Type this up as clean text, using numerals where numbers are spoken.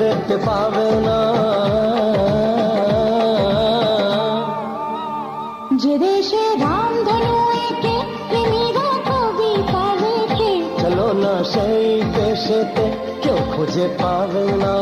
দেখতে পাবে না। যে দেশে রামধনু এঁকে প্রেমীরা কবিতা লেখে, চলো না সেই দেশেতে, কেউ খুঁজে পাবে না।